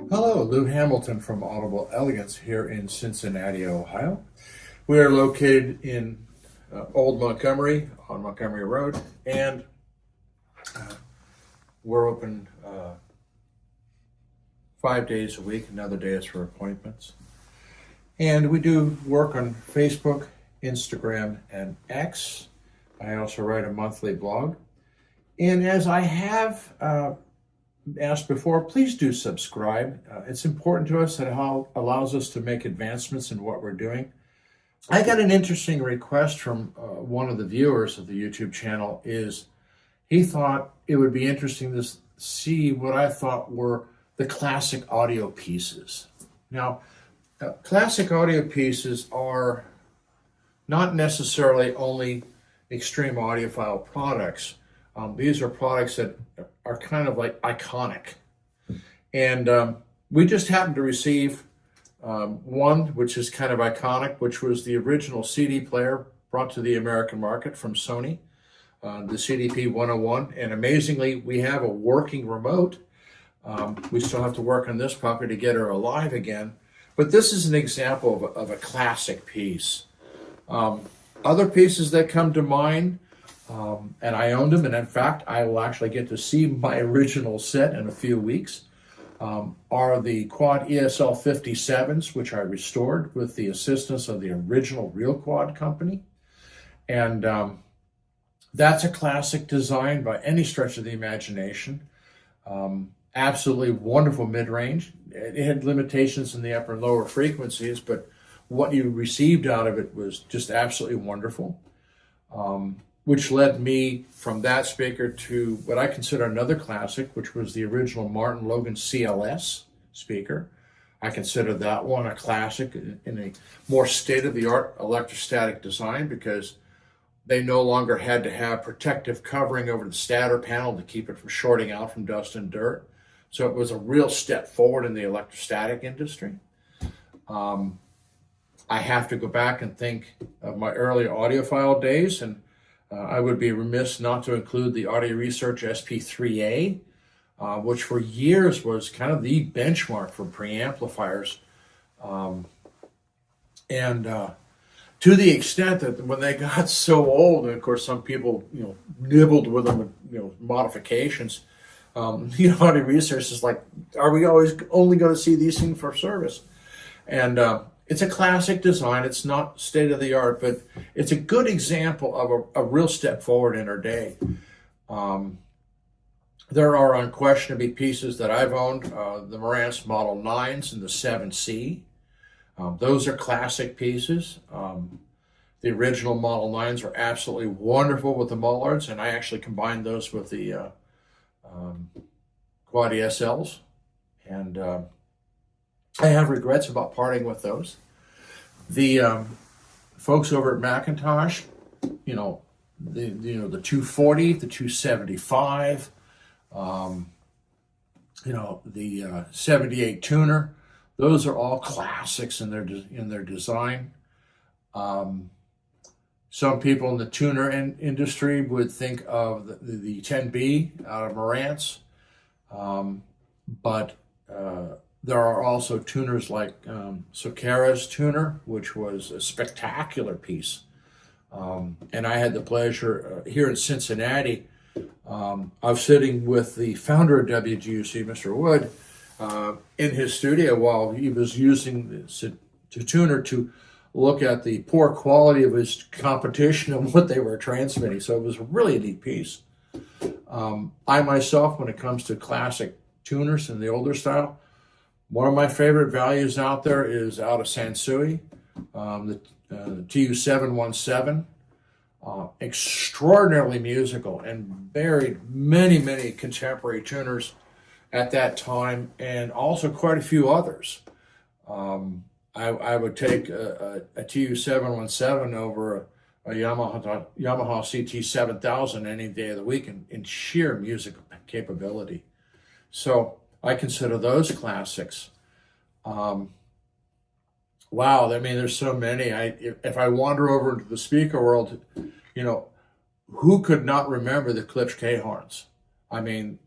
Hello, Lou Hamilton from Audible Elegance here in Cincinnati, Ohio. We are located in Old Montgomery on Montgomery Road, and we're open 5 days a week. Another day is for appointments. And we do work on Facebook, Instagram, and X. I also write a monthly blog. And as I have asked before, please do subscribe. It's important to us. It allows us to make advancements in what we're doing. I got an interesting request from one of the viewers of the YouTube channel. He thought it would be interesting to see what I thought were the classic audio pieces. Now, classic audio pieces are not necessarily only extreme audiophile products. These are products that are kind of like iconic. And we just happened to receive one which is kind of iconic, which was the original CD player brought to the American market from Sony, the CDP-101. And amazingly, we have a working remote. We still have to work on this puppy to get her alive again. But this is an example of a classic piece. Other pieces that come to mind, and I owned them, and in fact, I will actually get to see my original set in a few weeks, are the Quad ESL 57s, which I restored with the assistance of the original Real Quad company. And that's a classic design by any stretch of the imagination. Absolutely wonderful mid-range. It had limitations in the upper and lower frequencies, but what you received out of it was just absolutely wonderful. Which led me from that speaker to what I consider another classic, which was the original Martin Logan CLS speaker. I consider that one a classic in a more state-of-the-art electrostatic design because they no longer had to have protective covering over the stator panel to keep it from shorting out from dust and dirt. So it was a real step forward in the electrostatic industry. I have to go back and think of my early audiophile days, and I would be remiss not to include the Audio Research SP3A, which for years was kind of the benchmark for preamplifiers. To the extent that when they got so old, and of course some people nibbled with them with modifications, Audio Research is like, are we always only going to see these things for service? And it's a classic design. It's not state-of-the-art, but it's a good example of a real step forward in our day. There are unquestionably pieces that I've owned, the Marantz Model 9s and the 7C. Those are classic pieces. The original Model 9s are absolutely wonderful with the Mullards, and I actually combined those with the Quad ESLs. And I have regrets about parting with those. The folks over at McIntosh, the 240, the 275, the 78 tuner. Those are all classics in their design. Some people in the tuner industry would think of the 10B out of Marantz, but there are also tuners like Sokara's tuner, which was a spectacular piece. And I had the pleasure here in Cincinnati of sitting with the founder of WGUC, Mr. Wood, in his studio while he was using the tuner to look at the poor quality of his competition and what they were transmitting. So it was really a neat piece. I myself, when it comes to classic tuners in the older style, one of my favorite values out there is out of Sansui, the TU-717. Extraordinarily musical and buried many, many contemporary tuners at that time, and also quite a few others. I would take a TU-717 over a Yamaha CT-7000 any day of the week in sheer musical capability. So I consider those classics. Wow, I mean, there's so many. If I wander over into the speaker world, who could not remember the Klipsch K-horns? I mean,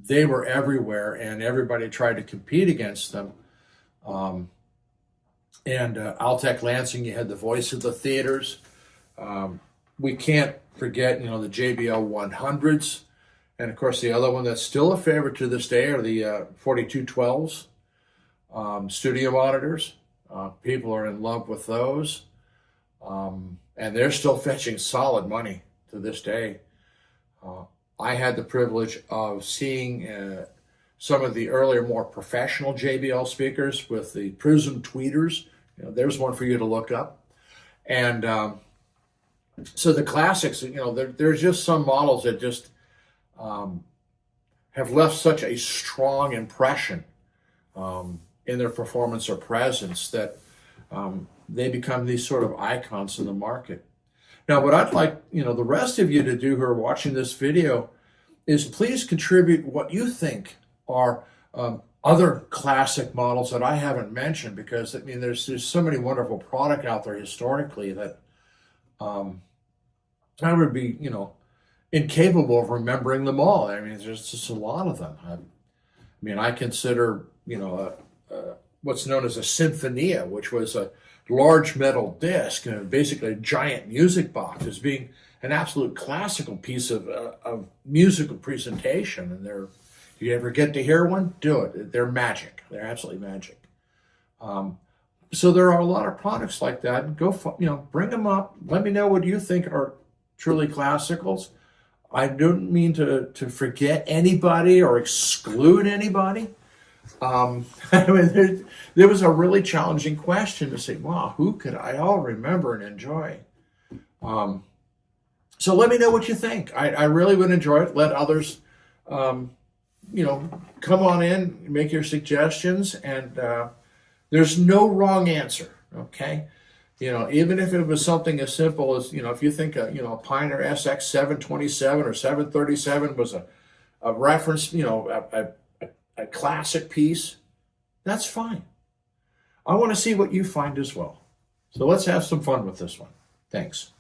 they were everywhere, and everybody tried to compete against them. And Altec Lansing, you had the voice of the theaters. We can't forget, the JBL 100s. And of course, the other one that's still a favorite to this day are the 4212s, studio monitors. People are in love with those. And they're still fetching solid money to this day. I had the privilege of seeing some of the earlier, more professional JBL speakers with the Prism tweeters. There's one for you to look up. And so the classics, there's just some models that just have left such a strong impression in their performance or presence that they become these sort of icons in the market. Now, what I'd like, the rest of you to do who are watching this video is please contribute what you think are other classic models that I haven't mentioned, because there's so many wonderful product out there historically that I would be, incapable of remembering them all. There's just a lot of them. I consider, what's known as a Sinfonia, which was a large metal disc and basically a giant music box, as being an absolute classical piece of musical presentation. And if you ever get to hear one, do it. They're magic. They're absolutely magic. So there are a lot of products like that. Go, bring them up. Let me know what you think are truly classicals. I don't mean to forget anybody or exclude anybody. There was a really challenging question to say, wow, who could I all remember and enjoy? So let me know what you think. I really would enjoy it. Let others, come on in, make your suggestions, and there's no wrong answer, okay? Even if it was something as simple as, if you think a Pioneer SX 727 or 737 was a reference, a classic piece, that's fine. I want to see what you find as well. So let's have some fun with this one. Thanks.